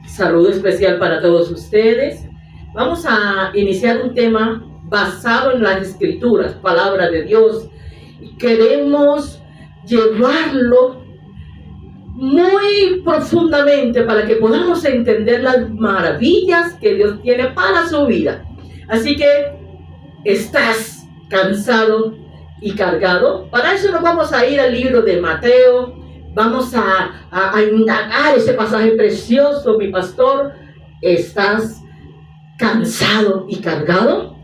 Saludo especial para todos ustedes. Vamos a iniciar un tema basado en las Escrituras, palabra de Dios. Y queremos llevarlo muy profundamente para que podamos entender las maravillas que Dios tiene para su vida. Así que, ¿estás cansado y cargado? Para eso nos vamos a ir al libro de Mateo. Vamos a indagar ese pasaje precioso, mi pastor. ¿Estás cansado y cargado?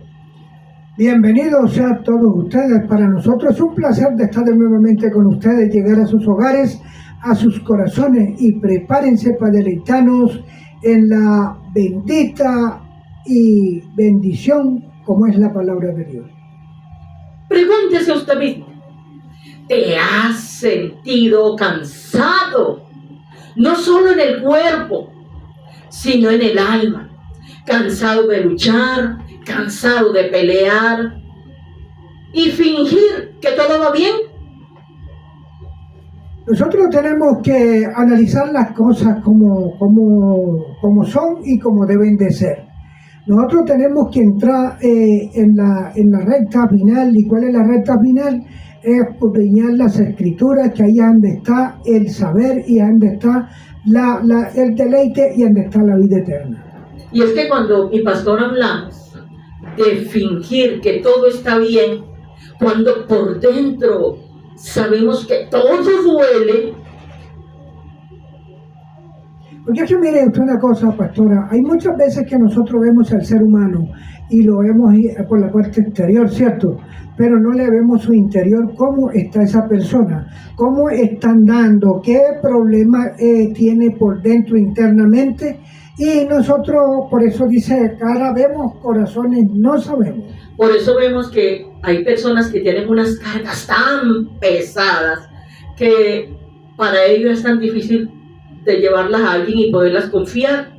Bienvenidos sean todos ustedes. Para nosotros es un placer de estar nuevamente con ustedes, llegar a sus hogares, a sus corazones, y prepárense para deleitarnos en la bendita y bendición como es la palabra de Dios. Pregúntese usted mismo, ¿te has sentido cansado? No solo en el cuerpo, sino en el alma. Cansado de luchar, cansado de pelear y fingir que todo va bien. Nosotros tenemos que analizar las cosas como son y como deben de ser. Nosotros tenemos que entrar en la recta final. ¿Y cuál es la recta final? Es escudriñar las Escrituras, que ahí es donde está el saber y es donde está el deleite y donde está la vida eterna. Y es que cuando mi pastor hablamos de fingir que todo está bien, cuando por dentro sabemos que todo duele. Porque es que mire usted una cosa, pastora, hay muchas veces que nosotros vemos al ser humano y lo vemos por la parte exterior, ¿cierto? Pero no le vemos su interior, cómo está esa persona, cómo está andando, qué problema tiene por dentro internamente. Y nosotros, por eso dice, cara vemos, corazones no sabemos. Por eso vemos que hay personas que tienen unas cargas tan pesadas que para ellos es tan difícil de llevarlas a alguien y poderlas confiar.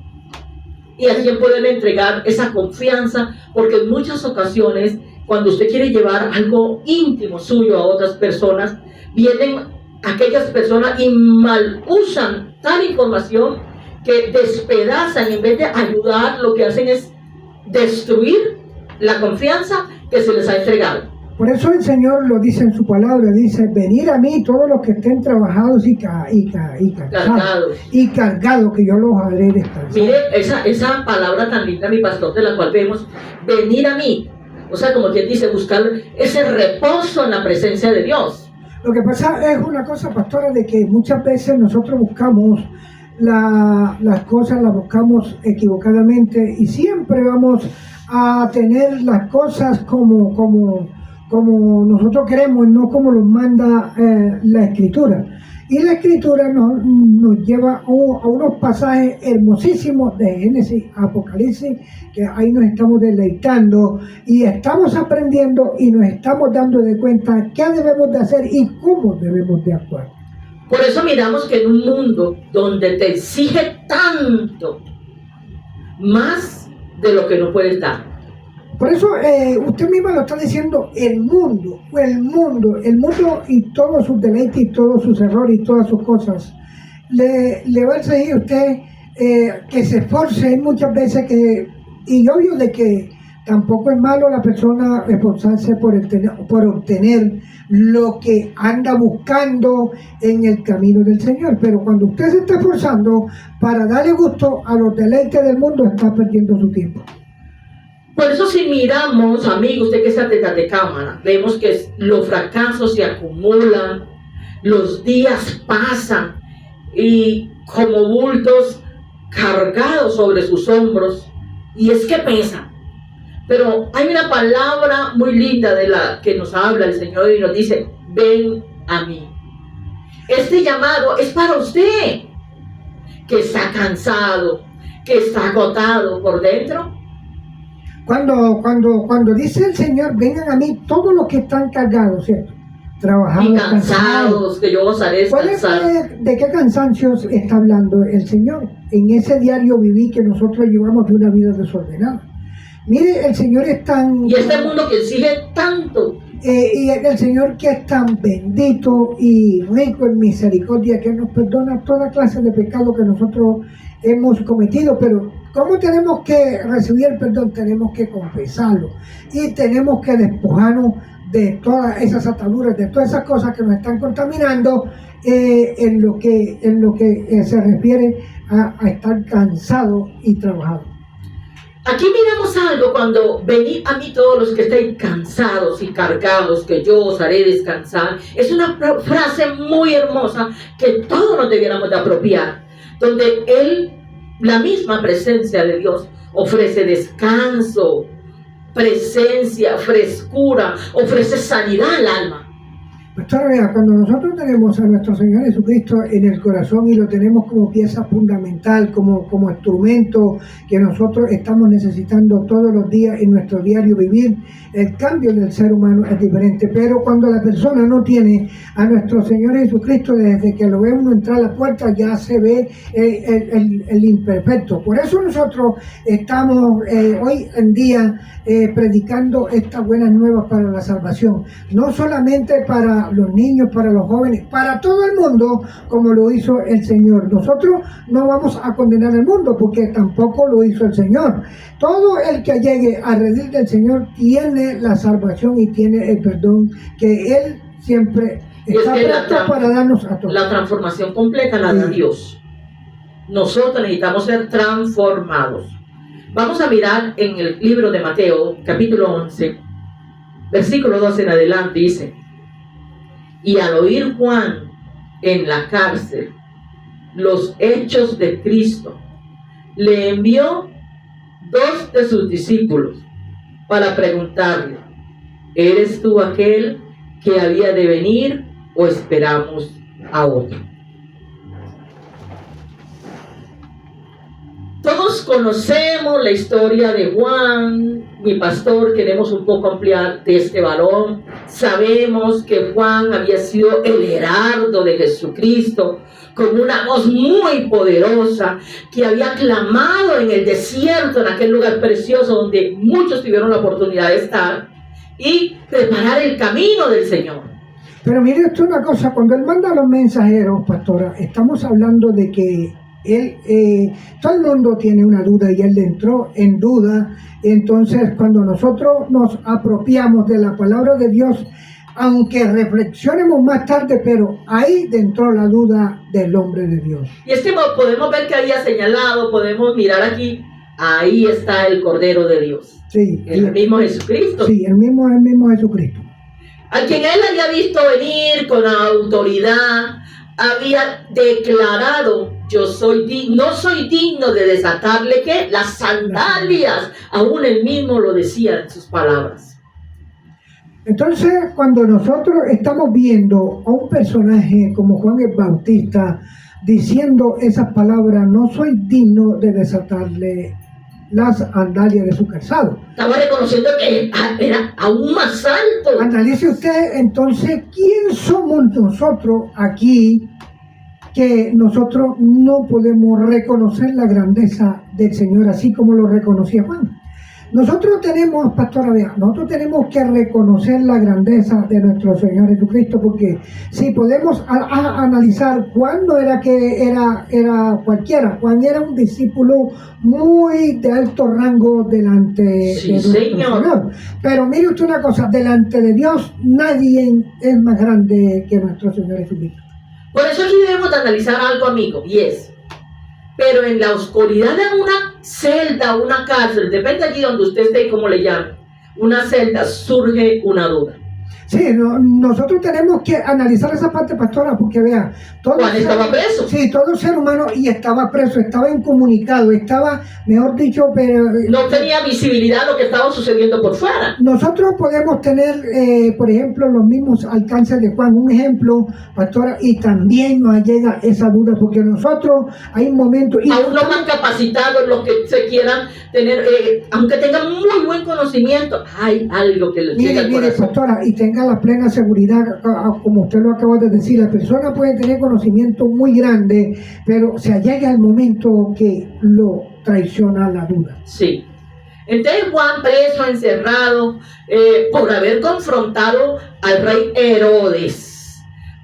Y a quién poderle entregar esa confianza, porque en muchas ocasiones, cuando usted quiere llevar algo íntimo suyo a otras personas, vienen aquellas personas y mal usan tal información que despedazan, en vez de ayudar, lo que hacen es destruir la confianza que se les ha entregado. Por eso el Señor lo dice en su palabra, dice, venid a mí todos los que estén trabajados y cargados, que yo los haré descansar. Mire, esa palabra tan linda, mi pastor, de la cual vemos, venir a mí. O sea, como quien dice, buscar ese reposo en la presencia de Dios. Lo que pasa es una cosa, pastora, de que muchas veces nosotros buscamos las cosas, las buscamos equivocadamente y siempre vamos a tener las cosas como nosotros queremos y no como nos manda la Escritura. Y la Escritura nos lleva a unos pasajes hermosísimos de Génesis, Apocalipsis, que ahí nos estamos deleitando y estamos aprendiendo y nos estamos dando de cuenta qué debemos de hacer y cómo debemos de actuar. Por eso miramos que en un mundo donde te exige tanto, más de lo que no puedes dar. Por eso usted misma lo está diciendo, el mundo y todos sus deleites y todos sus errores y todas sus cosas, le va a exigir a usted que se esforce. Hay muchas veces y obvio de que tampoco es malo la persona esforzarse por obtener lo que anda buscando en el camino del Señor. Pero cuando usted se está esforzando para darle gusto a los deleites del mundo, está perdiendo su tiempo. Por eso si miramos, amigos, usted que está detrás de cámara, vemos que los fracasos se acumulan, los días pasan y como bultos cargados sobre sus hombros, y es que pesan. Pero hay una palabra muy linda de la que nos habla el Señor y nos dice, ven a mí. Este llamado es para usted, que está cansado, que está agotado por dentro. Cuando dice el Señor, vengan a mí todos los que están cargados, ¿cierto? Trabajados y cansados, que yo os haré descansar. ¿De qué cansancios está hablando el Señor? En ese diario vivir que nosotros llevamos de una vida desordenada. Mire, el Señor es tan... Y este mundo que exige tanto. Y el Señor, que es tan bendito y rico en misericordia, que nos perdona toda clase de pecado que nosotros hemos cometido. Pero ¿cómo tenemos que recibir el perdón? Tenemos que confesarlo y tenemos que despojarnos de todas esas ataduras, de todas esas cosas que nos están contaminando, en lo que se refiere a estar cansado y trabajado. Aquí miramos algo cuando venid a mí todos los que estéis cansados y cargados, que yo os haré descansar. Es una frase muy hermosa que todos nos debiéramos de apropiar, donde la misma presencia de Dios ofrece descanso, presencia, frescura, ofrece sanidad al alma. Pastor, vea, cuando nosotros tenemos a nuestro Señor Jesucristo en el corazón y lo tenemos como pieza fundamental, como instrumento que nosotros estamos necesitando todos los días en nuestro diario vivir, el cambio del ser humano es diferente. Pero cuando la persona no tiene a nuestro Señor Jesucristo, desde que lo ve uno entrar a la puerta, ya se ve el imperfecto. Por eso nosotros estamos hoy en día predicando estas buenas nuevas para la salvación, no solamente para los niños, para los jóvenes, para todo el mundo, como lo hizo el Señor. Nosotros no vamos a condenar al mundo, porque tampoco lo hizo el Señor. Todo el que llegue a redil del Señor tiene la salvación y tiene el perdón que Él siempre está presto para darnos a todos. La transformación completa la da Dios. Nosotros necesitamos ser transformados. Vamos a mirar en el libro de Mateo, capítulo 11, versículo 12 en adelante, dice: y al oír Juan en la cárcel los hechos de Cristo, le envió 2 de sus discípulos para preguntarle: ¿eres tú aquel que había de venir o esperamos a otro? Todos conocemos la historia de Juan. Mi pastor, queremos un poco ampliar de este varón. Sabemos que Juan había sido el heraldo de Jesucristo, con una voz muy poderosa, que había clamado en el desierto, en aquel lugar precioso donde muchos tuvieron la oportunidad de estar, y preparar el camino del Señor. Pero mire usted una cosa, cuando Él manda a los mensajeros, pastora, estamos hablando de que todo el mundo tiene una duda y Él entró en duda. Entonces, cuando nosotros nos apropiamos de la palabra de Dios, aunque reflexionemos más tarde, pero ahí entró la duda del hombre de Dios. Y es que podemos ver que había señalado, podemos mirar aquí, ahí está el Cordero de Dios. Sí, el mismo Jesucristo. Sí, el mismo Jesucristo. A quien Él había visto venir con autoridad, había declarado: yo no soy digno de desatarle ¿qué? Las sandalias. Aún él mismo lo decía en sus palabras. Entonces, cuando nosotros estamos viendo a un personaje como Juan el Bautista diciendo esas palabras: no soy digno de desatarle las sandalias de su calzado, estaba reconociendo que era aún más alto. Analice usted entonces quién somos nosotros aquí, que nosotros no podemos reconocer la grandeza del Señor así como lo reconocía Juan. Nosotros tenemos, pastora, vea, nosotros tenemos que reconocer la grandeza de nuestro Señor Jesucristo, porque si podemos analizar Juan no era que era cualquiera. Juan era un discípulo muy de alto rango delante de nuestro Señor. Pero mire usted una cosa, delante de Dios nadie es más grande que nuestro Señor Jesucristo. Por eso aquí debemos de analizar algo, amigo, y es: pero en la oscuridad de una celda, una cárcel, depende allí donde usted esté y cómo le llamen, una celda, surge una duda. Sí, nosotros tenemos que analizar esa parte, pastora, porque vea, Juan estaba preso. Sí, todo ser humano, y estaba preso, estaba incomunicado, estaba, mejor dicho, pero no tenía visibilidad a lo que estaba sucediendo por fuera. Nosotros podemos tener, por ejemplo, los mismos alcances de Juan, un ejemplo, pastora, y también nos llega esa duda, porque nosotros hay un momento... Aún no más capacitados los que se quieran tener, aunque tengan muy buen conocimiento, hay algo que les llega al corazón. Mire, pastora, y tenga la plena seguridad, como usted lo acaba de decir, la persona puede tener conocimiento muy grande, pero se llega el momento que lo traiciona la duda. Sí. Entonces Juan, preso, encerrado, por haber confrontado al rey Herodes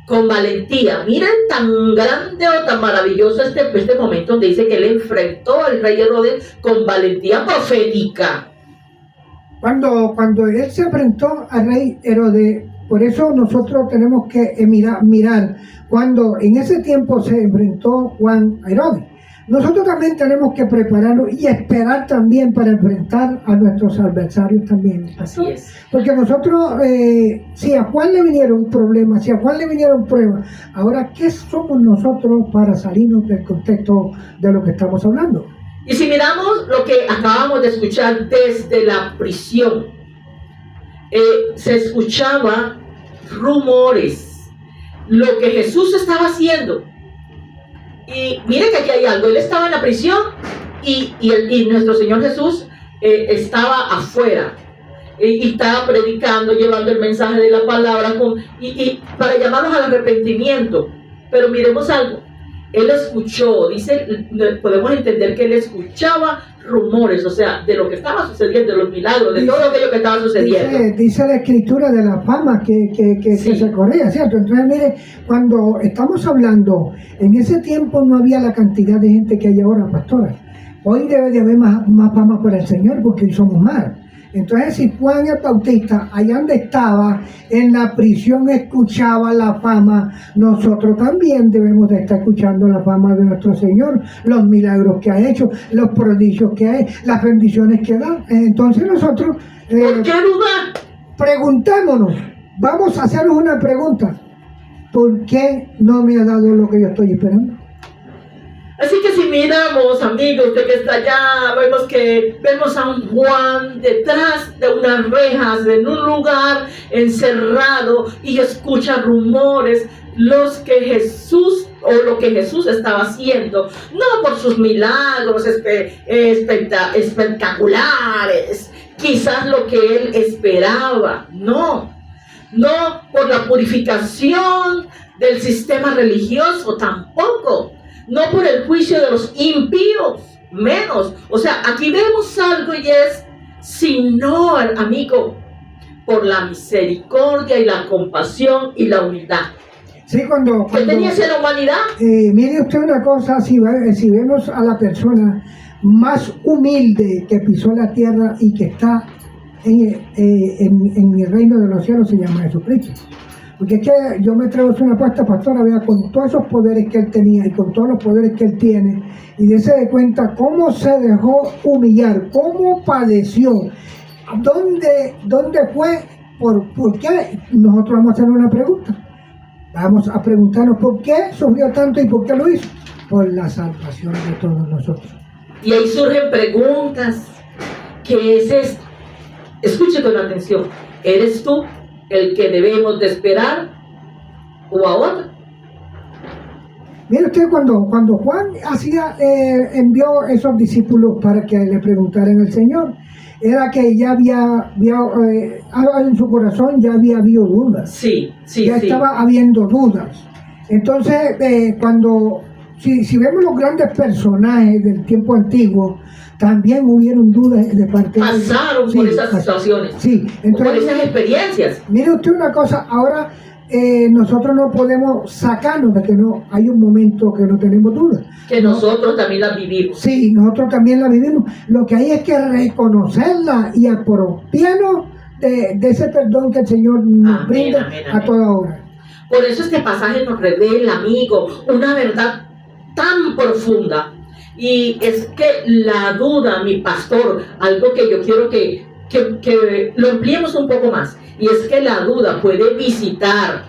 con valentía. Miren tan grande o tan maravilloso este momento donde dice que él enfrentó al rey Herodes con valentía profética. Cuando él se enfrentó al rey Herodes, por eso nosotros tenemos que mirar cuando en ese tiempo se enfrentó Juan a Herodes. Nosotros también tenemos que prepararnos y esperar también para enfrentar a nuestros adversarios también. Así es. Porque nosotros, si a Juan le vinieron problemas, si a Juan le vinieron pruebas, ahora, ¿qué somos nosotros para salirnos del contexto de lo que estamos hablando? Y si miramos lo que acabamos de escuchar desde la prisión, se escuchaba rumores, lo que Jesús estaba haciendo. Y mire que aquí hay algo, él estaba en la prisión y nuestro Señor Jesús estaba afuera y estaba predicando, llevando el mensaje de la palabra y para llamarnos al arrepentimiento. Pero miremos algo, él escuchó, dice, podemos entender que él escuchaba rumores, o sea, de lo que estaba sucediendo, de los milagros, de todo aquello que estaba sucediendo. Dice la escritura de la fama que Sí. se corría, ¿cierto? Entonces, mire, cuando estamos hablando, en ese tiempo no había la cantidad de gente que hay ahora, pastora. Hoy debe de haber más fama para el Señor porque hoy somos más. Entonces, si Juan el Bautista, allá donde estaba, en la prisión, escuchaba la fama, nosotros también debemos de estar escuchando la fama de nuestro Señor, los milagros que ha hecho, los prodigios que hay, las bendiciones que da. Entonces nosotros ¿Por qué dudar? preguntémonos, vamos a hacernos una pregunta: ¿por qué no me ha dado lo que yo estoy esperando? Así que si miramos, amigos, usted que está allá, vemos a un Juan detrás de unas rejas, en un lugar encerrado, y escucha rumores, lo que Jesús estaba haciendo, no por sus milagros espectaculares, quizás lo que él esperaba, no por la purificación del sistema religioso, tampoco. No por el juicio de los impíos, menos. O sea, aquí vemos algo y es, sino, amigo, por la misericordia y la compasión y la humildad. Sí, cuando ¿Qué tenía hacia la humanidad? Mire usted una cosa, si vemos a la persona más humilde que pisó la tierra y que está en el reino de los cielos, se llama Jesucristo. Porque es que yo me atrevo a hacer una apuesta, pastora, vea, con todos esos poderes que él tenía y con todos los poderes que él tiene, y dése de cuenta cómo se dejó humillar, cómo padeció, dónde fue, por qué. Nosotros vamos a hacer una pregunta. Vamos a preguntarnos por qué sufrió tanto y por qué lo hizo. Por la salvación de todos nosotros. Y ahí surgen preguntas. ¿Qué es esto? Escuche con atención. ¿Eres tú el que debemos de esperar o a otro? Mire usted, cuando Juan envió esos discípulos para que le preguntaran al Señor, era que ya había en su corazón ya había habido dudas. Sí. Estaba habiendo dudas. Entonces, si vemos los grandes personajes del tiempo antiguo, también hubieron dudas de parte de ellos. Pasaron por esas situaciones. Sí, entonces, por esas experiencias. Mire usted una cosa, ahora nosotros no podemos sacarnos de que no hay un momento que no tenemos dudas. Que nosotros también las vivimos. Sí, nosotros también la vivimos. Lo que hay es que reconocerla y apropiarnos de ese perdón que el Señor nos brinda a toda hora. Por eso este pasaje nos revela, amigo, una verdad tan profunda. Y es que la duda, mi pastor, algo que yo quiero que lo ampliemos un poco más, y es que la duda puede visitar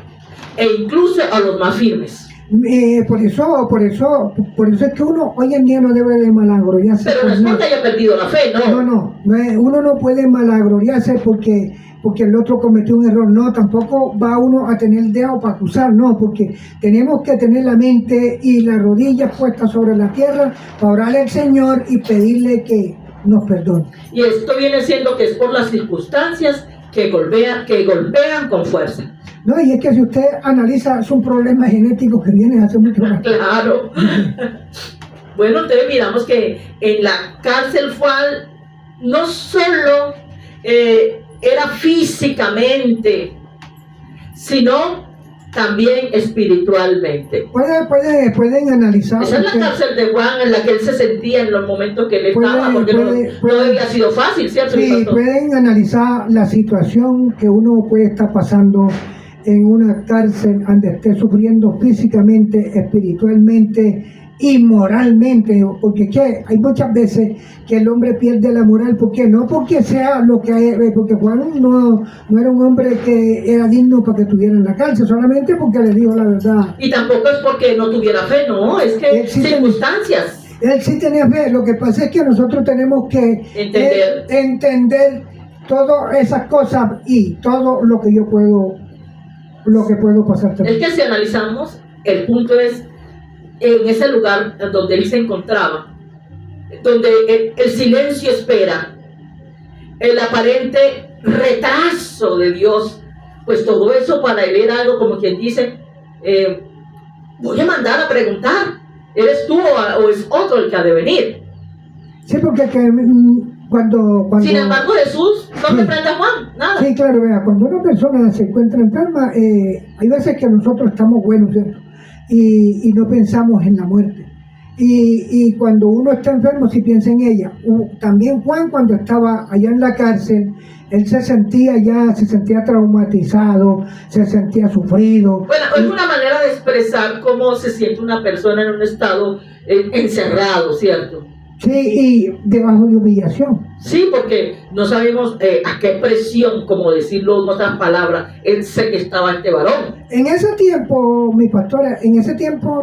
e incluso a los más firmes. Por eso es que uno hoy en día no debe de malagloriarse. Pero no es porque haya perdido la fe, ¿no? No, uno no puede malagloriarse porque el otro cometió un error. No, tampoco va uno a tener dedo para acusar, no, porque tenemos que tener la mente y las rodillas puestas sobre la tierra para orarle al Señor y pedirle que nos perdone. Y esto viene siendo que es por las circunstancias que golpean con fuerza. No, y es que si usted analiza, es un problema genético que viene hace mucho tiempo. Claro. Bueno, entonces miramos que en la cárcel fue no solo era físicamente, sino también espiritualmente. Pueden analizar. Esa es la cárcel de Juan en la que él se sentía en los momentos que él estaba, porque no había sido fácil, ¿cierto? Sí, pueden analizar la situación que uno puede estar pasando en una cárcel donde esté sufriendo físicamente, espiritualmente y moralmente, porque ¿qué? Hay muchas veces que el hombre pierde la moral, porque no porque sea lo que hay, porque Juan no era un hombre que era digno para que estuviera en la cárcel, solamente porque le dijo la verdad. Y tampoco es porque no tuviera fe, no, es que circunstancias. Él sí tenía fe, lo que pasa es que nosotros tenemos que entender todas esas cosas y todo lo que yo puedo pasar también. Es que si analizamos, el punto es en ese lugar donde él se encontraba, donde el silencio espera, el aparente retraso de Dios, pues todo eso para él era algo como quien dice, voy a mandar a preguntar, ¿eres tú o es otro el que ha de venir? Sí, porque cuando sin embargo Jesús no reprende a Juan, nada. Sí, claro, vea, cuando una persona se encuentra enferma, hay veces que nosotros estamos buenos, ¿cierto? Y no pensamos en la muerte. Y cuando uno está enfermo, sí piensa en ella. También Juan, cuando estaba allá en la cárcel, él se sentía traumatizado, se sentía sufrido. Bueno, es una manera de expresar cómo se siente una persona en un estado encerrado, ¿cierto? Sí, y debajo de humillación. Sí, porque no sabemos a qué presión, como decirlo en otras palabras, él sé que estaba este varón. En ese tiempo, mi pastora,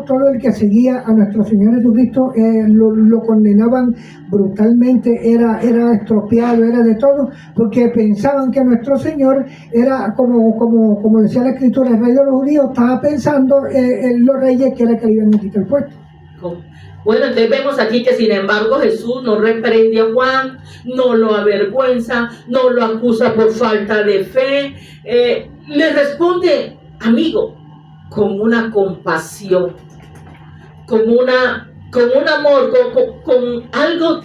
todo el que seguía a nuestro Señor Jesucristo lo condenaban brutalmente, era estropeado, era de todo, porque pensaban que nuestro Señor era como decía la Escritura, el rey de los judíos, estaba pensando en los reyes que era que le iban a quitar el puesto. Bueno, entonces vemos aquí que sin embargo Jesús no reprende a Juan, no lo avergüenza, no lo acusa por falta de fe, le responde, amigo, con una compasión, con un amor, con algo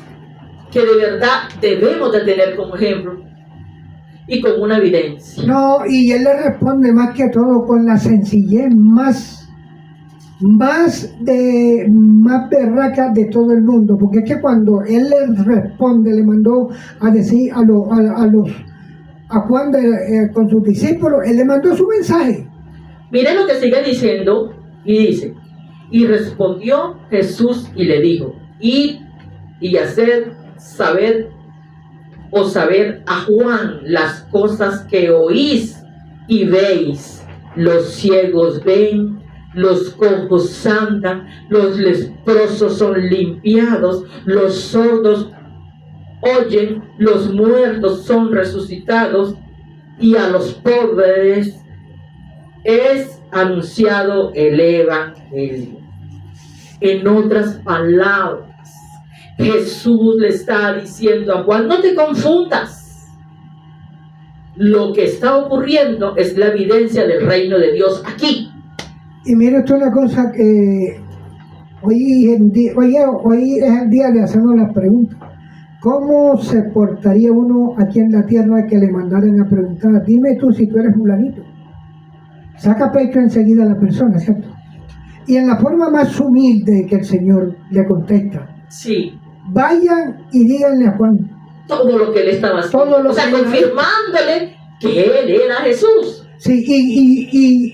que de verdad debemos de tener como ejemplo y con una evidencia. No, y él le responde más que todo con la sencillez más berraca de todo el mundo, porque es que cuando él le responde, le mandó a decir a Juan con sus discípulos, él le mandó su mensaje. Miren lo que sigue diciendo, y dice, y respondió Jesús y le dijo, id y hacer saber a Juan las cosas que oís y veis, los ciegos ven, los cojos andan, los leprosos son limpiados, los sordos oyen, los muertos son resucitados, y a los pobres es anunciado el evangelio. En otras palabras, Jesús le está diciendo a Juan, no te confundas. Lo que está ocurriendo es la evidencia del reino de Dios aquí. Y mire esto, una cosa que hoy es el día de hacernos las preguntas. ¿Cómo se portaría uno aquí en la tierra que le mandaran a preguntar? Dime tú si tú eres fulanito. Saca pecho enseguida a la persona, ¿cierto? Y en la forma más humilde que el Señor le contesta. Sí. Vayan y díganle a Juan todo lo que él estaba haciendo. O sea, confirmándole que él era Jesús. Sí,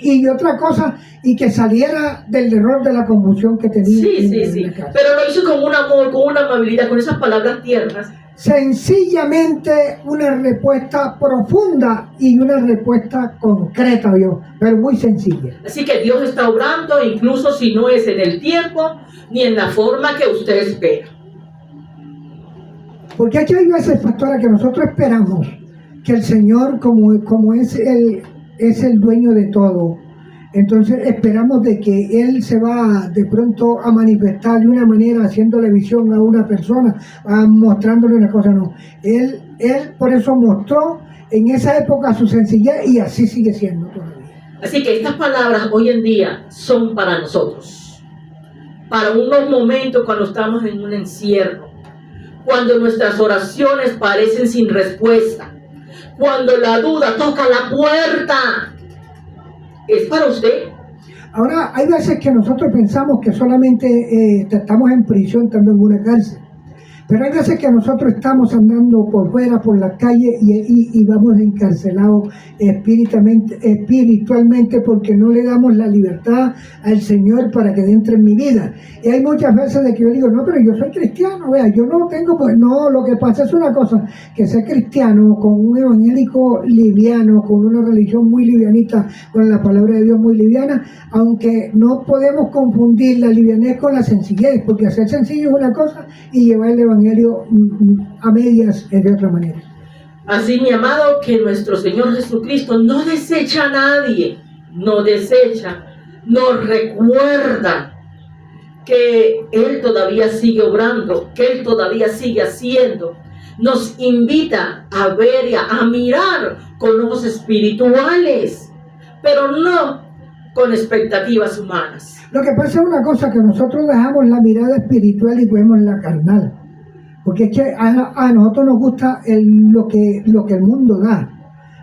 y otra cosa, y que saliera del error de la confusión que tenía. Sí. Pero lo hizo con un amor, con una amabilidad, con esas palabras tiernas. Sencillamente una respuesta profunda y una respuesta concreta, pero muy sencilla. Así que Dios está obrando, incluso si no es en el tiempo ni en la forma que usted espera. Porque aquí hay veces, pastora, que nosotros esperamos que el Señor, como es el dueño de todo, entonces esperamos de que Él se va de pronto a manifestar de una manera, haciéndole visión a una persona, mostrándole una cosa. No, Él por eso mostró en esa época su sencillez, y así sigue siendo todavía. Así que estas palabras hoy en día son para nosotros, para unos momentos cuando estamos en un encierro, cuando nuestras oraciones parecen sin respuesta, cuando la duda toca la puerta. ¿Es para usted? Ahora, hay veces que nosotros pensamos que solamente estamos en prisión, estando en una cárcel. Pero hay veces que nosotros estamos andando por fuera, por la calle y vamos encarcelados espiritualmente porque no le damos la libertad al Señor para que entre en mi vida. Y hay muchas veces de que yo digo, no, pero yo soy cristiano, vea, yo no tengo, pues no, lo que pasa es una cosa, que ser cristiano con un evangélico liviano, con una religión muy livianita, con la palabra de Dios muy liviana, aunque no podemos confundir la livianez con la sencillez, porque hacer sencillo es una cosa y llevar el evangelio a medias es de otra manera. Así, mi amado, que nuestro Señor Jesucristo no desecha a nadie, no desecha, nos recuerda que Él todavía sigue obrando, que Él todavía sigue haciendo. Nos invita a ver y a mirar con ojos espirituales, pero no con expectativas humanas. Lo que pasa es una cosa, que nosotros dejamos la mirada espiritual y vemos la carnal. Porque es que a nosotros nos gusta lo que el mundo da,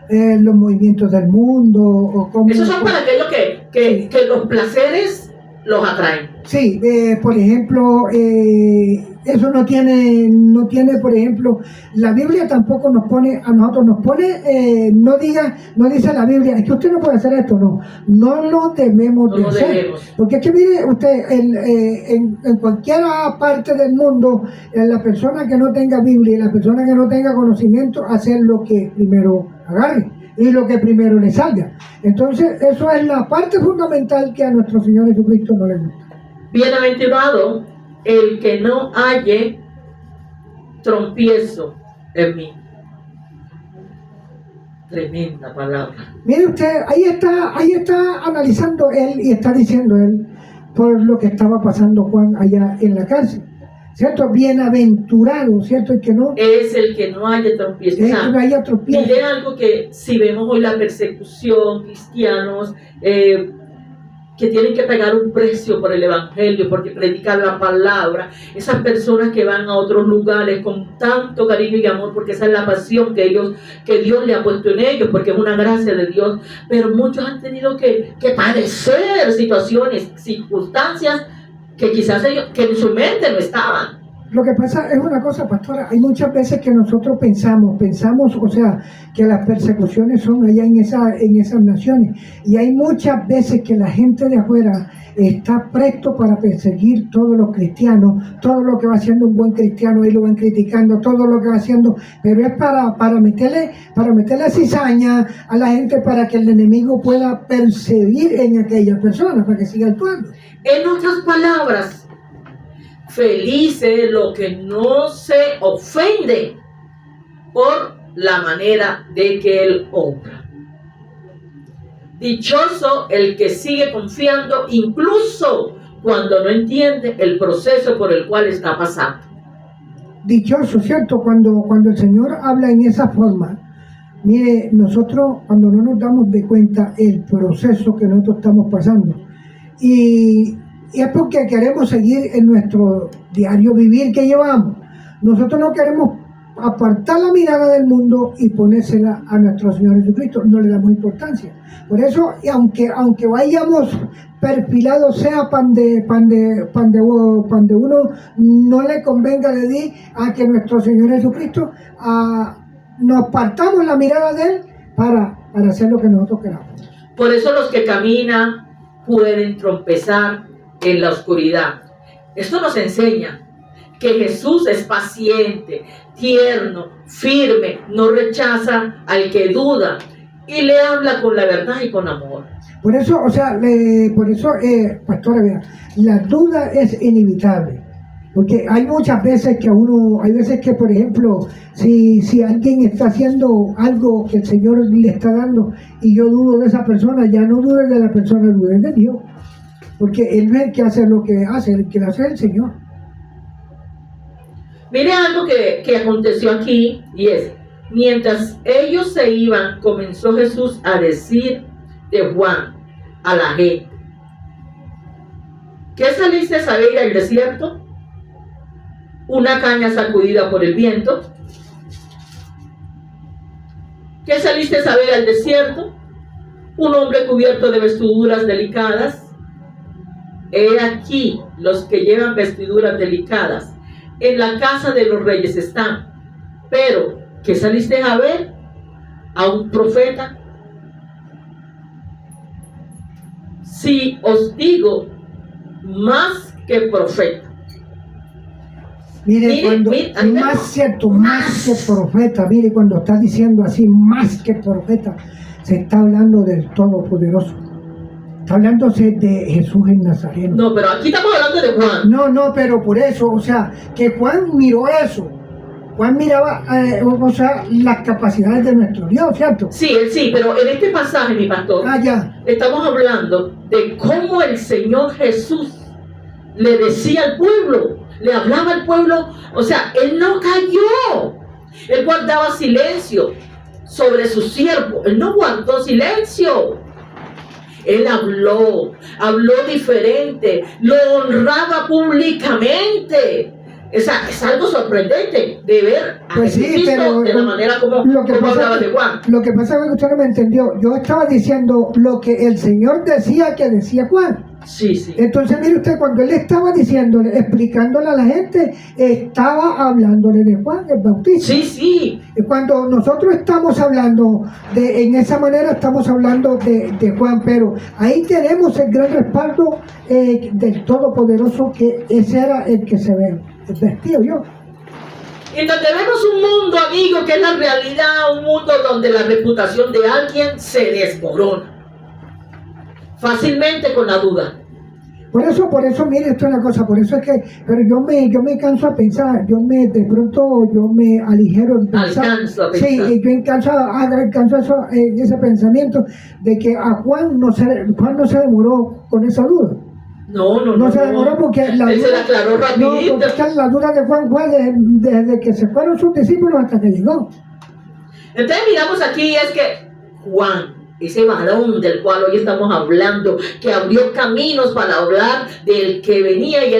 los movimientos del mundo. O cómo, esos son para aquellos que los placeres los atraen. Sí, por ejemplo, eso no tiene, por ejemplo, la Biblia tampoco nos pone, a nosotros nos pone, no dice la Biblia, es que usted no puede hacer esto, no lo debemos de hacer. Porque es que mire usted, en cualquier parte del mundo, la persona que no tenga Biblia y la persona que no tenga conocimiento, hacer lo que primero agarre y lo que primero le salga. Entonces, eso es la parte fundamental que a nuestro Señor Jesucristo no le gusta. Bienaventurado el que no halle tropiezo en mí. Tremenda palabra. Mire usted, ahí está analizando él y está diciendo él por lo que estaba pasando Juan allá en la cárcel. ¿Cierto? Bienaventurado, ¿cierto? El que no es el que no haya tropiezo. Es que no haya tropiezo. Mire algo que si vemos hoy la persecución, cristianos que tienen que pagar un precio por el evangelio, porque predican la palabra, esas personas que van a otros lugares con tanto cariño y amor, porque esa es la pasión que Dios le ha puesto en ellos, porque es una gracia de Dios, pero muchos han tenido que padecer situaciones, circunstancias que quizás ellos, que en su mente no estaban. Lo que pasa es una cosa, pastora, hay muchas veces que nosotros pensamos, o sea, que las persecuciones son allá en esas naciones, y hay muchas veces que la gente de afuera está presto para perseguir todos los cristianos, todo lo que va haciendo un buen cristiano, y lo van criticando, todo lo que va haciendo, pero es para meterle cizaña a la gente para que el enemigo pueda perseguir en aquella persona, para que siga actuando. En otras palabras, felices los que no se ofenden por la manera de que Él obra. Dichoso el que sigue confiando incluso cuando no entiende el proceso por el cual está pasando. Dichoso, ¿cierto? Cuando el Señor habla en esa forma, mire, nosotros cuando no nos damos de cuenta el proceso que nosotros estamos pasando, y es porque queremos seguir en nuestro diario vivir que llevamos. Nosotros no queremos apartar la mirada del mundo y ponérsela a nuestro Señor Jesucristo, no le damos importancia. Por eso, y aunque vayamos perfilados, sea pan de uno, no le convenga de decir a que nuestro Señor Jesucristo nos apartamos la mirada de Él para hacer lo que nosotros queramos. Por eso los que caminan pueden tropezar en la oscuridad. Esto nos enseña que Jesús es paciente, tierno, firme, no rechaza al que duda y le habla con la verdad y con amor. Por eso, pastora, vea, la duda es inevitable, porque hay muchas veces que hay veces que, por ejemplo, si alguien está haciendo algo que el Señor le está dando y yo dudo de esa persona, ya no dudes de la persona, dudes de Dios. Porque Él no es el que hace lo que hace, el que lo hace es el Señor. Mire algo que aconteció aquí, y es, mientras ellos se iban, comenzó Jesús a decir de Juan a la gente: ¿qué saliste a ir al desierto? una caña sacudida por el viento. ¿Qué saliste a ver al desierto? Un hombre cubierto de vestiduras delicadas. He aquí los que llevan vestiduras delicadas. En la casa de los reyes están. Pero, ¿qué saliste a ver? A un profeta. Si os digo, más que profeta. Mire, cuando más cierto, más que profeta, mire, cuando está diciendo así, más que profeta, se está hablando del Todopoderoso. Está hablándose de Jesús el Nazareno. No, pero aquí estamos hablando de Juan. No, pero por eso, o sea, que Juan miró eso. Juan miraba, las capacidades de nuestro Dios, ¿cierto? Sí, pero en este pasaje, mi pastor, ya. Estamos hablando de cómo el Señor Jesús le decía al pueblo, le hablaba al pueblo, o sea, Él no cayó, Él guardaba silencio sobre su siervo, Él no guardó silencio, Él habló diferente, lo honraba públicamente. Es algo sorprendente de ver a Jesucristo de la manera como hablaba de Juan. Lo que pasa es que usted no me entendió. Yo estaba diciendo lo que el Señor decía que decía Juan. Sí. Entonces, mire usted, cuando él estaba diciéndole, explicándole a la gente, estaba hablándole de Juan el Bautista. Sí. Y cuando nosotros estamos hablando en esa manera, estamos hablando de Juan, pero ahí tenemos el gran respaldo del Todopoderoso, que ese era el que se ve vestido yo. Y donde vemos un mundo, amigo, que es la realidad, un mundo donde la reputación de alguien se desmorona fácilmente con la duda. Por eso, mire, esto es una cosa, por eso es que, pero yo me canso a pensar, de pronto me aligero en pensar. Alcanzo a pensar. Sí, yo alcanzo ese pensamiento de que a Juan no se demoró con esa duda. No se demoró porque la Él se la aclaró rapidito. No, porque la duda de Juan fue desde que se fueron sus discípulos hasta que llegó. Entonces miramos aquí es que Juan, ese varón del cual hoy estamos hablando, que abrió caminos para hablar del que venía y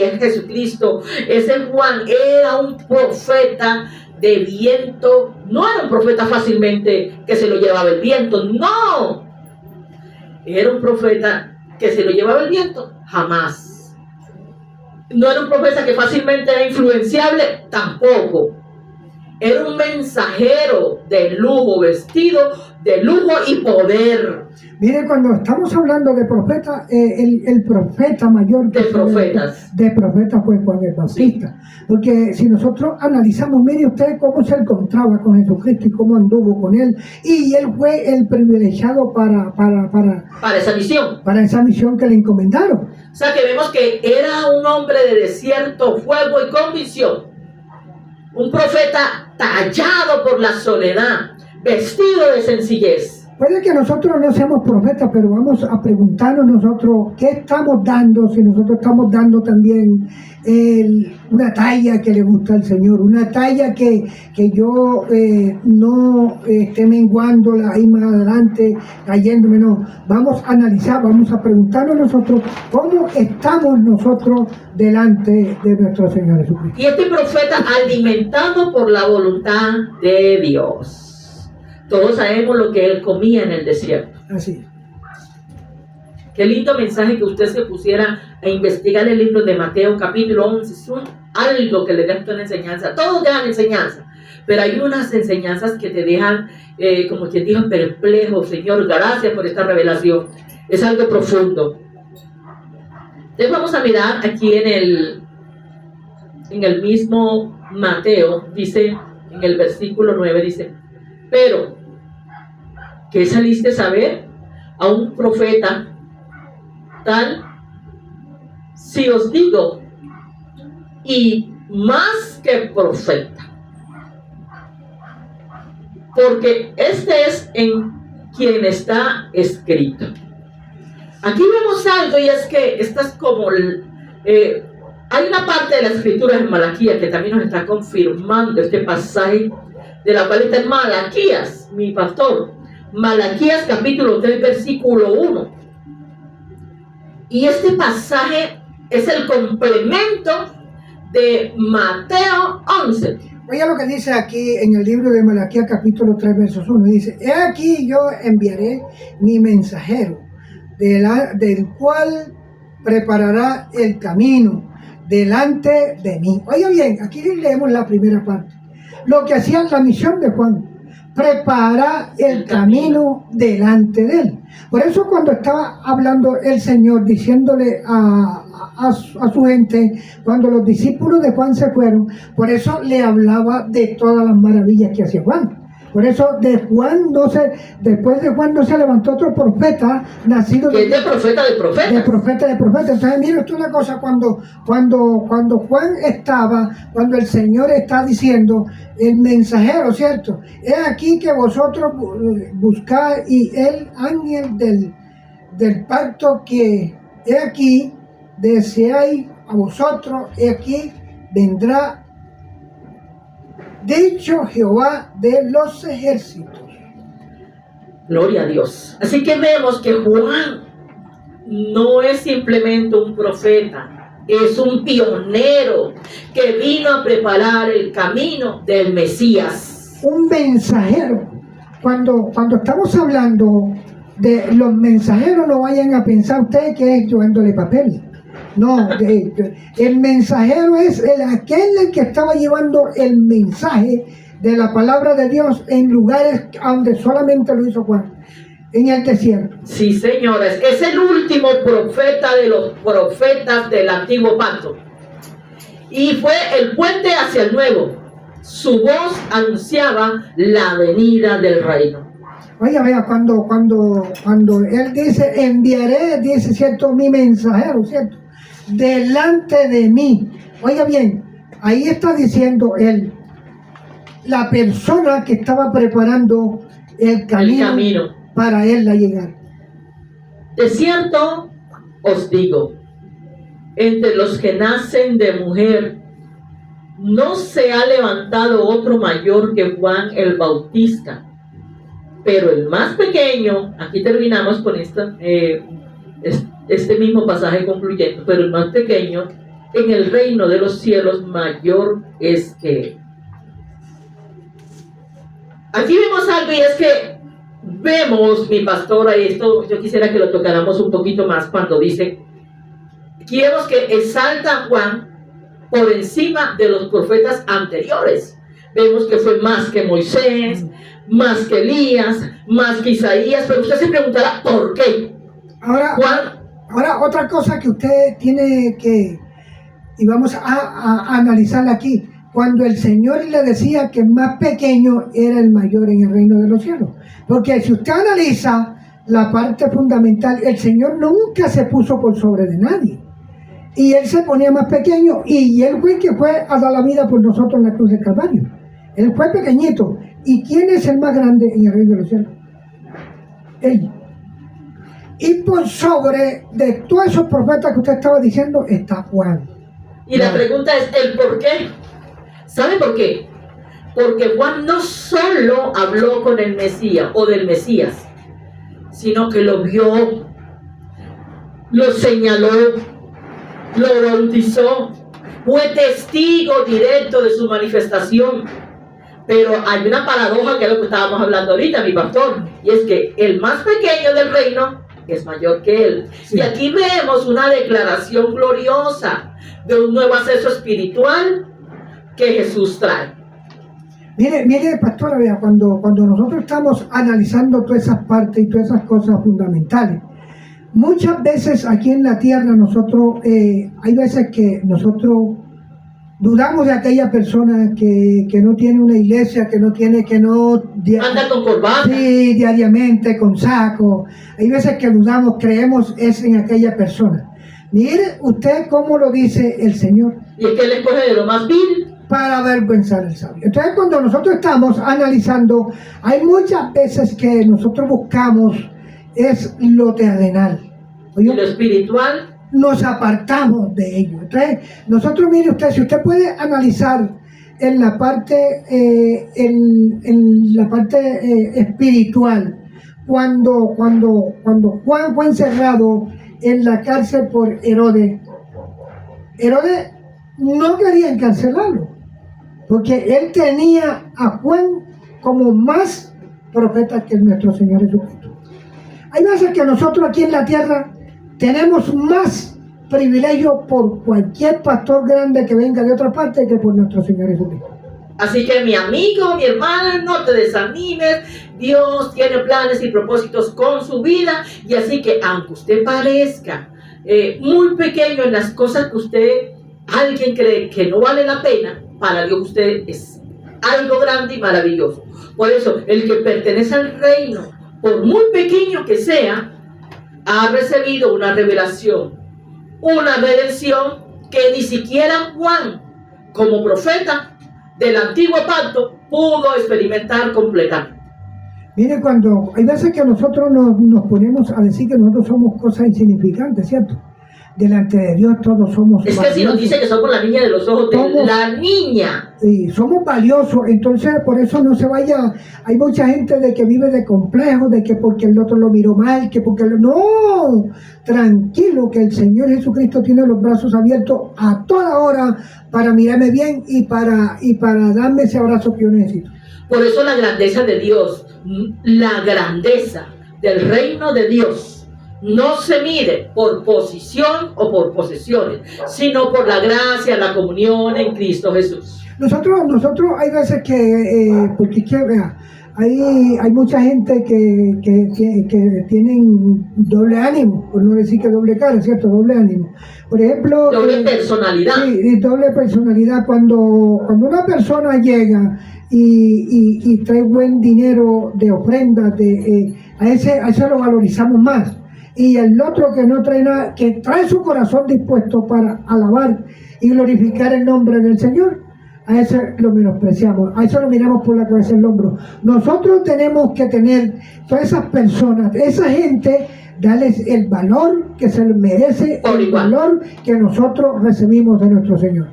es Jesucristo. Ese Juan era un profeta de viento, no era un profeta fácilmente que se lo llevaba el viento, no. Era un profeta que se lo llevaba el viento, jamás. No era un profeta que fácilmente era influenciable, tampoco. Era un mensajero de lujo, vestido de lujo y poder. Mire, cuando estamos hablando de profeta, el profeta mayor de profetas fue Juan el Bautista. Sí. Porque si nosotros analizamos, mire usted cómo se encontraba con Jesucristo y cómo anduvo con él. Y él fue el privilegiado para esa misión. Para esa misión que le encomendaron. O sea que vemos que era un hombre de desierto, fuego y convicción. Un profeta tallado por la soledad, vestido de sencillez. Puede que nosotros no seamos profetas, pero vamos a preguntarnos nosotros qué estamos dando, si nosotros estamos dando también una talla que le gusta al Señor, una talla que yo no esté menguándola ahí más adelante, cayéndome, no. Vamos a analizar, vamos a preguntarnos nosotros cómo estamos nosotros delante de nuestro Señor Jesucristo. Y este profeta alimentado por la voluntad de Dios. Todos sabemos lo que él comía en el desierto. Así. Qué lindo mensaje que usted se pusiera a investigar el libro de Mateo capítulo 11. Es algo que le da una enseñanza. Todos dejan enseñanza. Pero hay unas enseñanzas que te dejan, como quien dijo, perplejo. Señor, gracias por esta revelación. Es algo profundo. Entonces vamos a mirar aquí en el mismo Mateo. Dice, en el versículo 9, dice: pero, ¿qué saliste a ver? A un profeta tal, si os digo, y más que profeta. Porque este es en quien está escrito. Aquí vemos algo, y es que esta es como hay una parte de la escritura en Malaquías que también nos está confirmando este pasaje, de la cual está en Malaquías, mi pastor. Malaquías capítulo 3, versículo 1. Y este pasaje es el complemento de Mateo 11. Oiga lo que dice aquí en el libro de Malaquías capítulo 3 versos 1. Dice, he aquí yo enviaré mi mensajero, del cual preparará el camino delante de mí. Oiga bien, aquí leemos la primera parte. Lo que hacía la misión de Juan, prepara el camino delante de él. Por eso cuando estaba hablando el Señor, diciéndole a su gente, cuando los discípulos de Juan se fueron, por eso le hablaba de todas las maravillas que hacía Juan. Por eso después de Juan no se levantó otro profeta nacido que es de profeta de profetas. De profeta de profetas. Entonces, mire usted una cosa, cuando el Señor está diciendo, el mensajero, ¿cierto? He aquí que vosotros buscáis y el ángel del pacto que he aquí deseáis a vosotros, he aquí vendrá, dicho Jehová de los ejércitos. Gloria a Dios. Así que vemos que Juan no es simplemente un profeta, es un pionero que vino a preparar el camino del Mesías. Un mensajero. Cuando estamos hablando de los mensajeros, no vayan a pensar ustedes que es llevándole papel. No, el mensajero es aquel que estaba llevando el mensaje de la palabra de Dios en lugares donde solamente lo hizo Juan, en el desierto. Sí, señores, es el último profeta de los profetas del antiguo pacto. Y fue el puente hacia el nuevo. Su voz anunciaba la venida del reino. Oiga, vea, cuando él dice, enviaré, dice, ¿cierto? Mi mensajero, ¿cierto? Delante de mí. Oiga bien, ahí está diciendo él, la persona que estaba preparando el camino para él llegar. De cierto os digo, entre los que nacen de mujer, no se ha levantado otro mayor que Juan el Bautista, pero el más pequeño, aquí terminamos con este mismo pasaje concluyendo, pero el más pequeño en el reino de los cielos mayor es que él. Aquí vemos algo, y es que vemos, mi pastora, y esto yo quisiera que lo tocáramos un poquito más cuando dice, aquí vemos que exalta a Juan por encima de los profetas anteriores. Vemos que fue más que Moisés, más que Elías, más que Isaías, pero usted se preguntará, ¿por qué? Ahora otra cosa que usted tiene que, y vamos a analizar aquí, cuando el Señor le decía que el más pequeño era el mayor en el reino de los cielos. Porque si usted analiza la parte fundamental, el Señor nunca se puso por sobre de nadie. Y Él se ponía más pequeño, y Él fue el que fue a dar la vida por nosotros en la cruz del Calvario. Él fue pequeñito. ¿Y quién es el más grande en el reino de los cielos? Él. Y por sobre de todos esos profetas que usted estaba diciendo está Juan. Y la pregunta es el por qué. ¿Sabe por qué? Porque Juan no solo habló con el Mesías o del Mesías, sino que lo vio, lo señaló, lo bautizó, fue testigo directo de su manifestación. Pero hay una paradoja que es lo que estábamos hablando ahorita, mi pastor, y es que el más pequeño del reino es mayor que él. Sí. Y aquí vemos una declaración gloriosa de un nuevo acceso espiritual que Jesús trae. Mire, pastora, vea, cuando nosotros estamos analizando todas esas partes y todas esas cosas fundamentales, muchas veces aquí en la tierra nosotros, hay veces que nosotros dudamos de aquella persona que no tiene una iglesia, que no anda con corbata. Sí, diariamente, con saco. Hay veces que dudamos, creemos es en aquella persona. Mire usted cómo lo dice el Señor. Y es que Él escoge de lo más vil para avergonzar al sabio. Entonces, cuando nosotros estamos analizando, hay muchas veces que nosotros buscamos es lo terrenal. ¿Oye? Y lo espiritual. Nos apartamos de ello. Entonces, nosotros, mire usted, si usted puede analizar en la parte, espiritual, cuando Juan fue encerrado en la cárcel por Herodes no quería encarcelarlo, porque él tenía a Juan como más profeta que nuestro Señor Jesucristo. Hay veces que nosotros aquí en la tierra tenemos más privilegio por cualquier pastor grande que venga de otra parte que por nuestro Señor Jesucristo. Así que mi amigo, mi hermana, no te desanimes. Dios tiene planes y propósitos con su vida. Y así que aunque usted parezca muy pequeño en las cosas que alguien cree que no vale la pena, para Dios usted es algo grande y maravilloso. Por eso, el que pertenece al reino, por muy pequeño que sea, ha recibido una revelación, una redención que ni siquiera Juan, como profeta del antiguo pacto, pudo experimentar completamente. Mire, cuando hay veces que nosotros nos ponemos a decir que nosotros somos cosas insignificantes, ¿cierto? Delante de Dios todos somos valiosos. Es que si nos dice que somos la niña de los ojos de la niña. Sí, somos valiosos, entonces por eso no se vaya. Hay mucha gente de que vive de complejo, de que porque el otro lo miró mal, que porque no, tranquilo, que el Señor Jesucristo tiene los brazos abiertos a toda hora para mirarme bien y para darme ese abrazo que yo necesito. Por eso la grandeza de Dios, la grandeza del reino de Dios, no se mide por posición o por posesiones, sino por la gracia, la comunión en Cristo Jesús. Nosotros hay veces que, porque es que, vea, hay mucha gente que tienen doble ánimo, por no decir que doble cara, ¿cierto? Doble ánimo. Por ejemplo... Doble personalidad. Sí, doble personalidad. Cuando una persona llega y trae buen dinero de ofrenda, a ese lo valorizamos más. Y el otro que no trae nada, que trae su corazón dispuesto para alabar y glorificar el nombre del Señor, a ese lo menospreciamos, a eso lo miramos por la cabeza del hombro. Nosotros tenemos que tener todas esas personas, esa gente, darles el valor que se les merece, el valor que nosotros recibimos de nuestro Señor.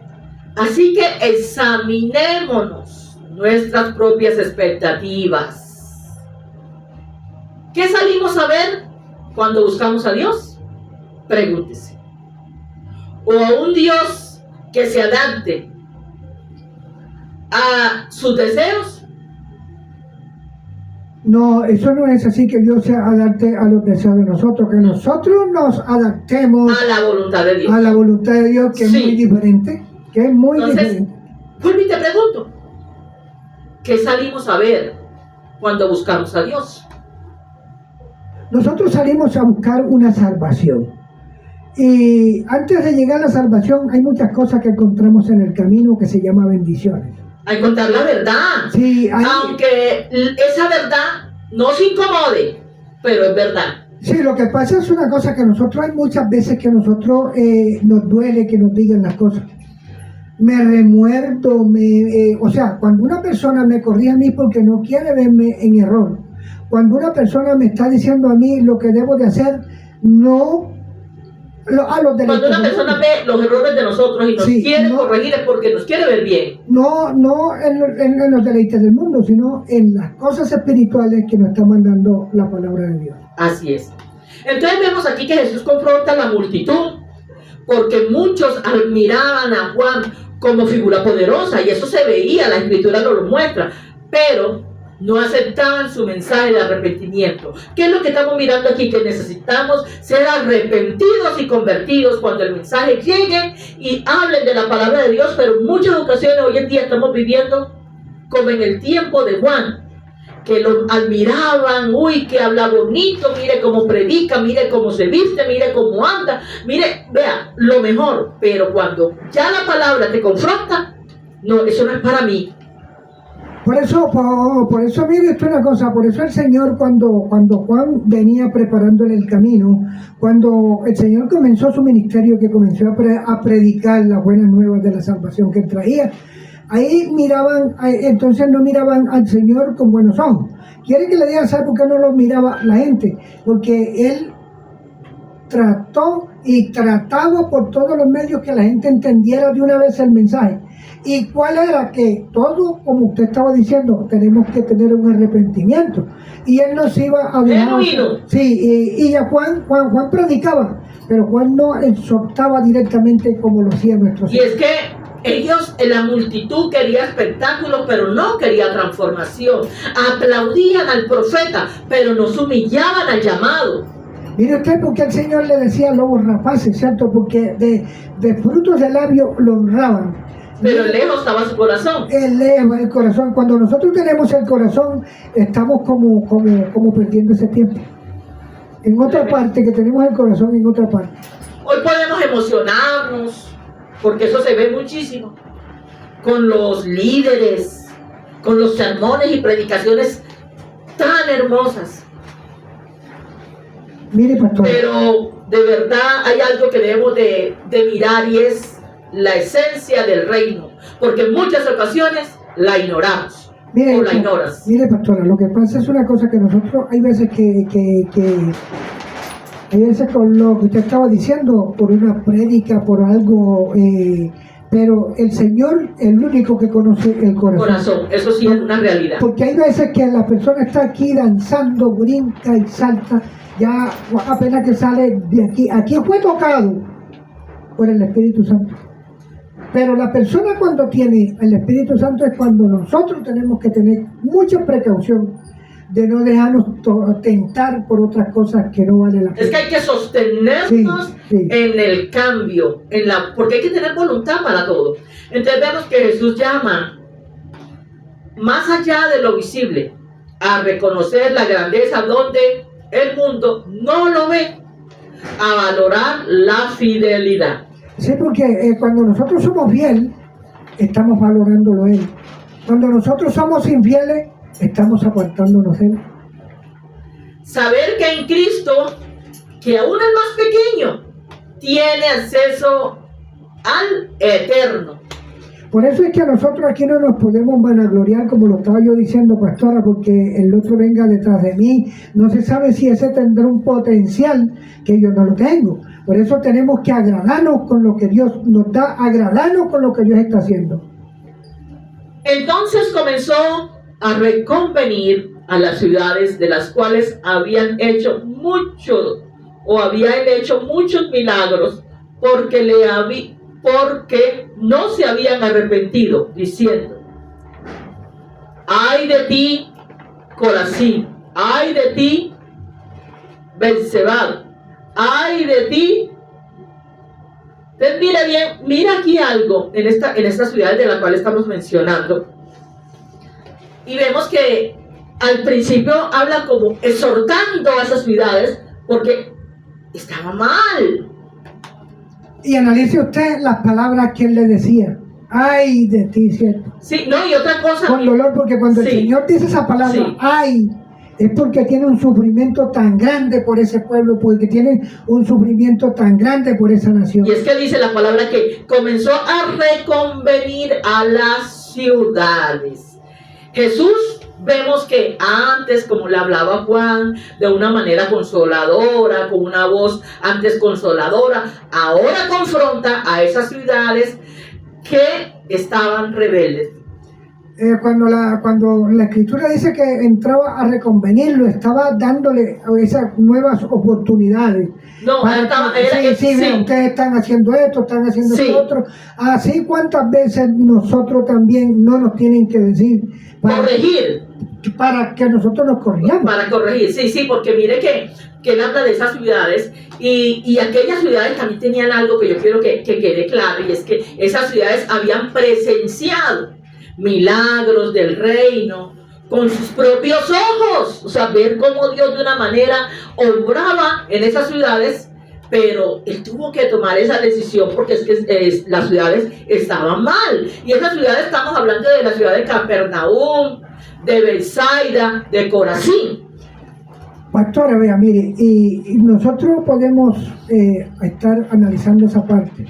Así que examinémonos nuestras propias expectativas. ¿Qué salimos a ver cuando buscamos a Dios? Pregúntese. ¿O a un Dios que se adapte a sus deseos? No, eso no es así, que Dios se adapte a los deseos de nosotros, que nosotros nos adaptemos a la voluntad de Dios. A la voluntad de Dios, que sí, es muy diferente, que es muy diferente. Vuelvo y te pregunto, ¿qué salimos a ver cuando buscamos a Dios? Nosotros salimos a buscar una salvación. Y antes de llegar a la salvación hay muchas cosas que encontramos en el camino que se llama bendiciones. A encontrar la verdad. Sí, aunque esa verdad no se incomode, pero es verdad. Sí, lo que pasa es una cosa que nosotros, hay muchas veces que nosotros nos duele que nos digan las cosas. Me remuerdo, o sea, cuando una persona me corrige a mí porque no quiere verme en error, cuando una persona me está diciendo a mí lo que debo de hacer, no a los cuando una persona ve los errores de nosotros y nos quiere corregir es porque nos quiere ver bien. No en los deleites del mundo, sino en las cosas espirituales que nos está mandando la palabra de Dios. Así es. Entonces vemos aquí que Jesús confronta a la multitud, porque muchos admiraban a Juan como figura poderosa, y eso se veía, la escritura nos lo muestra, pero no aceptaban su mensaje de arrepentimiento. ¿Qué es lo que estamos mirando aquí? Que necesitamos ser arrepentidos y convertidos cuando el mensaje llegue y hablen de la palabra de Dios, pero en muchas ocasiones hoy en día estamos viviendo como en el tiempo de Juan, que lo admiraban, uy, que habla bonito, mire cómo predica, mire cómo se viste, mire cómo anda, mire, vea, lo mejor, pero cuando ya la palabra te confronta, no, eso no es para mí. Por eso, mire, esto es una cosa, por eso el Señor cuando Juan venía preparándole el camino, cuando el Señor comenzó su ministerio, que comenzó a predicar las buenas nuevas de la salvación que él traía, ahí entonces no miraban al Señor con buenos ojos. ¿Quiere que le diga, sabe por qué no lo miraba la gente? Porque él trató y trataba por todos los medios que la gente entendiera de una vez el mensaje. ¿Y cuál era? Que todo, como usted estaba diciendo, tenemos que tener un arrepentimiento. Y él nos iba a dejar. Genuino. Sí, y a Juan predicaba, pero Juan no exhortaba directamente como lo hacía nuestro Y Señor. es que ellos, en la multitud, quería espectáculo, pero no quería transformación. Aplaudían al profeta, pero no se humillaban al llamado. Mire usted por qué el Señor le decía lobos rapaces, ¿cierto? Porque de frutos de labio lo honraban. Pero lejos estaba su corazón. El corazón. Cuando nosotros tenemos el corazón, estamos como perdiendo ese tiempo. En otra parte, que tenemos el corazón en otra parte. Hoy podemos emocionarnos, porque eso se ve muchísimo, con los líderes, con los sermones y predicaciones tan hermosas. Mire, pastor. Pero de verdad hay algo que debemos de mirar, y es la esencia del reino, porque en muchas ocasiones la ignoramos. Mire, o la ignoras. Mire, pastora, lo que pasa es una cosa que nosotros, hay veces hay veces con lo que usted estaba diciendo, por una prédica, por algo, pero el Señor es el único que conoce el corazón. Eso sí es una realidad. Porque hay veces que la persona está aquí danzando, brinca y salta, ya apenas que sale de aquí fue tocado por el Espíritu Santo. Pero la persona cuando tiene el Espíritu Santo es cuando nosotros tenemos que tener mucha precaución de no dejarnos tentar por otras cosas que no valen la pena. Es que hay que sostenernos en el cambio, porque hay que tener voluntad para todo. Entonces vemos que Jesús llama, más allá de lo visible, a reconocer la grandeza donde el mundo no lo ve, a valorar la fidelidad. Sí, porque cuando nosotros somos fieles, estamos valorándolo a Él. Cuando nosotros somos infieles, estamos apartándonos de Él. Saber que en Cristo, que aún el más pequeño, tiene acceso al eterno. Por eso es que nosotros aquí no nos podemos vanagloriar, como lo estaba yo diciendo, pastora, porque el otro venga detrás de mí. No se sabe si ese tendrá un potencial que yo no lo tengo. Por eso tenemos que agradarnos con lo que Dios nos da, agradarnos con lo que Dios está haciendo. Entonces comenzó a reconvenir a las ciudades de las cuales habían hecho muchos milagros, porque no se habían arrepentido, diciendo: ay de ti, Corazín, ay de ti, Betsabé, ay de ti. Entonces mira bien, mira aquí algo en esta ciudad de la cual estamos mencionando, y vemos que al principio habla como exhortando a esas ciudades porque estaba mal. Y analice usted las palabras que él le decía. Ay de ti, ¿cierto? Sí, no, y otra cosa. Con dolor, porque cuando sí, el Señor dice esa palabra, sí, ay, es porque tiene un sufrimiento tan grande por ese pueblo, porque tiene un sufrimiento tan grande por esa nación. Y es que dice la palabra que comenzó a reconvenir a las ciudades. Jesús, vemos que antes, como le hablaba Juan, de una manera consoladora, con una voz antes consoladora, ahora confronta a esas ciudades que estaban rebeldes. Cuando la Escritura dice que entraba a reconvenirlo, estaba dándole esas nuevas oportunidades. No, ustedes están haciendo esto, están haciendo esto otro. Así, ¿cuántas veces nosotros también no nos tienen que decir? Corregir. Para que nosotros nos corrijamos. Para corregir, sí, porque mire que él habla de esas ciudades, y aquellas ciudades también tenían algo que yo quiero que quede claro, y es que esas ciudades habían presenciado milagros del reino con sus propios ojos. O sea, ver cómo Dios de una manera obraba en esas ciudades, pero él tuvo que tomar esa decisión porque es que las ciudades estaban mal. Y esas ciudades, estamos hablando de la ciudad de Capernaum, de Betsaida, de Corazín. Pastora, vea, mire, y nosotros podemos estar analizando esa parte.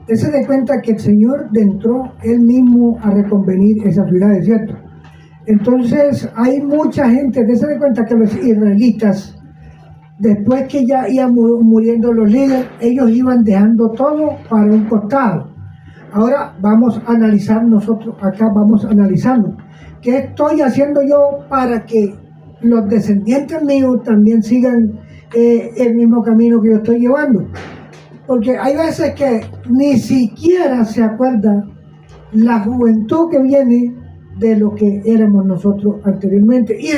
Dese de cuenta que el Señor entró él mismo a reconvenir esas ciudades, ¿cierto? Entonces hay mucha gente, dese de cuenta que los israelitas, después que ya iban muriendo los líderes, ellos iban dejando todo para un costado. Ahora vamos a analizar nosotros, acá vamos a analizarnos. ¿Qué estoy haciendo yo para que los descendientes míos también sigan el mismo camino que yo estoy llevando? Porque hay veces que ni siquiera se acuerda la juventud que viene de lo que éramos nosotros anteriormente y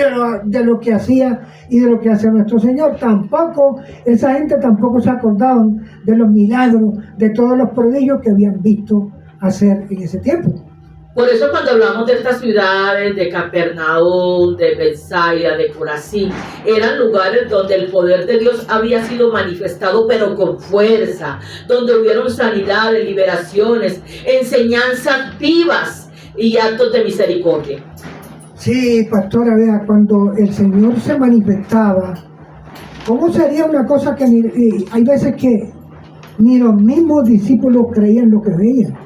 de lo que hacía y de lo que hace nuestro Señor. Tampoco, esa gente tampoco se acordaban de los milagros, de todos los prodigios que habían visto hacer en ese tiempo. Por eso cuando hablamos de estas ciudades, de Capernaum, de Bethsaida, de Corazín, eran lugares donde el poder de Dios había sido manifestado, pero con fuerza, donde hubieron sanidades, liberaciones, enseñanzas vivas y actos de misericordia. Sí, pastora, vea, cuando el Señor se manifestaba, ¿cómo sería una cosa que hay veces que ni los mismos discípulos creían lo que veían?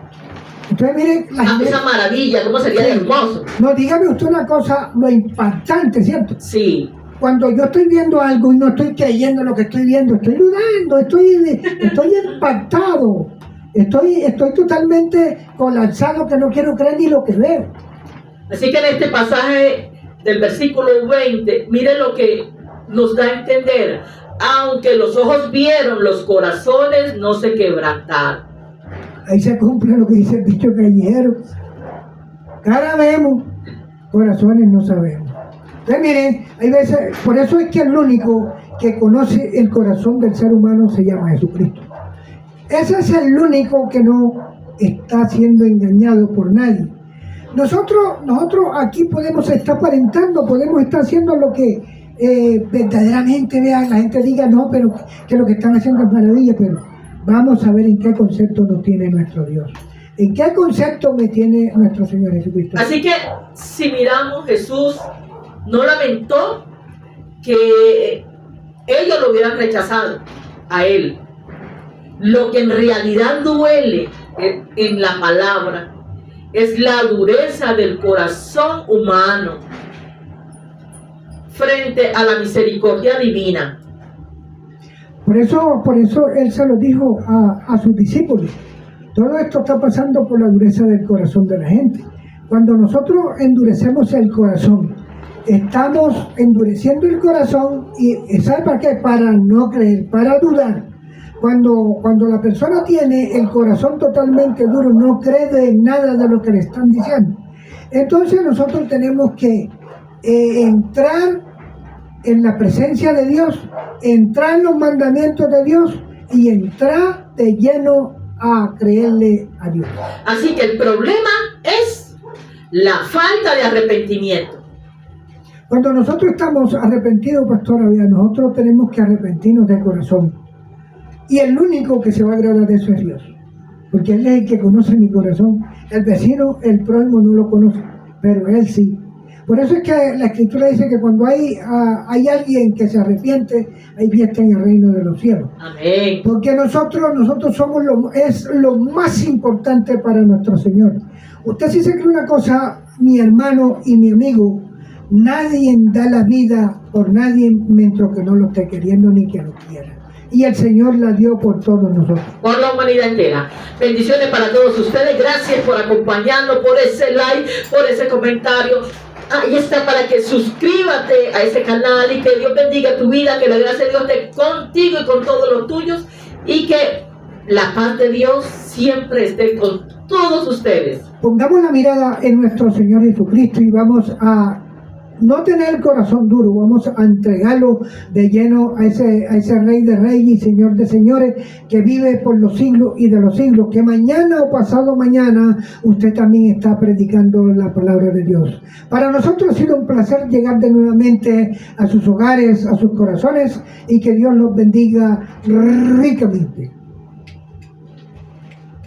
Entonces, miren, esa maravilla, ¿cómo sería hermoso? No, dígame usted una cosa, lo impactante, ¿cierto? Sí. Cuando yo estoy viendo algo y no estoy creyendo lo que estoy viendo, estoy dudando, estoy impactado, estoy totalmente colapsado, que no quiero creer ni lo que veo. Así que en este pasaje del versículo 20, mire lo que nos da a entender. Aunque los ojos vieron, los corazones no se quebrantaron. Ahí se cumple lo que dice el dicho callejero. Cara vemos, corazones no sabemos. Entonces miren, hay veces, por eso es que el único que conoce el corazón del ser humano se llama Jesucristo. Ese es el único que no está siendo engañado por nadie. Nosotros aquí podemos estar aparentando, podemos estar haciendo lo que verdaderamente vean, la gente diga no, pero que lo que están haciendo es maravilla, pero vamos a ver en qué concepto nos tiene nuestro Dios. ¿En qué concepto me tiene nuestro Señor Jesucristo? Así que si miramos, Jesús no lamentó que ellos lo hubieran rechazado a Él. Lo que en realidad duele en la palabra es la dureza del corazón humano frente a la misericordia divina. Por eso Él se lo dijo a sus discípulos. Todo esto está pasando por la dureza del corazón de la gente. Cuando nosotros endurecemos el corazón, estamos endureciendo el corazón y ¿sabe para qué? Para no creer, para dudar. Cuando la persona tiene el corazón totalmente duro, no cree de nada de lo que le están diciendo. Entonces nosotros tenemos que entrar en la presencia de Dios, entrar en los mandamientos de Dios y entrar de lleno a creerle a Dios. Así que el problema es la falta de arrepentimiento. Cuando nosotros estamos arrepentidos, pastora, nosotros tenemos que arrepentirnos de corazón. Y el único que se va a agradar de eso es Dios. Porque Él es el que conoce mi corazón. El vecino, el prójimo no lo conoce, pero Él sí. Por eso es que la Escritura dice que cuando hay alguien que se arrepiente, hay fiesta en el reino de los cielos. Amén. Porque nosotros somos es lo más importante para nuestro Señor. Usted sí se cree una cosa, mi hermano y mi amigo, nadie da la vida por nadie mientras que no lo esté queriendo ni que lo quiera. Y el Señor la dio por todos nosotros. Por la humanidad entera. Bendiciones para todos ustedes. Gracias por acompañarnos, por ese like, por ese comentario. Ahí está para que suscríbete a ese canal y que Dios bendiga tu vida, que la gracia de Dios esté contigo y con todos los tuyos y que la paz de Dios siempre esté con todos ustedes. Pongamos la mirada en nuestro Señor Jesucristo y vamos a no tener el corazón duro, vamos a entregarlo de lleno a ese Rey de Reyes y Señor de Señores que vive por los siglos y de los siglos, que mañana o pasado mañana usted también está predicando la palabra de Dios. Para nosotros ha sido un placer llegar de nuevamente a sus hogares, a sus corazones y que Dios los bendiga ricamente.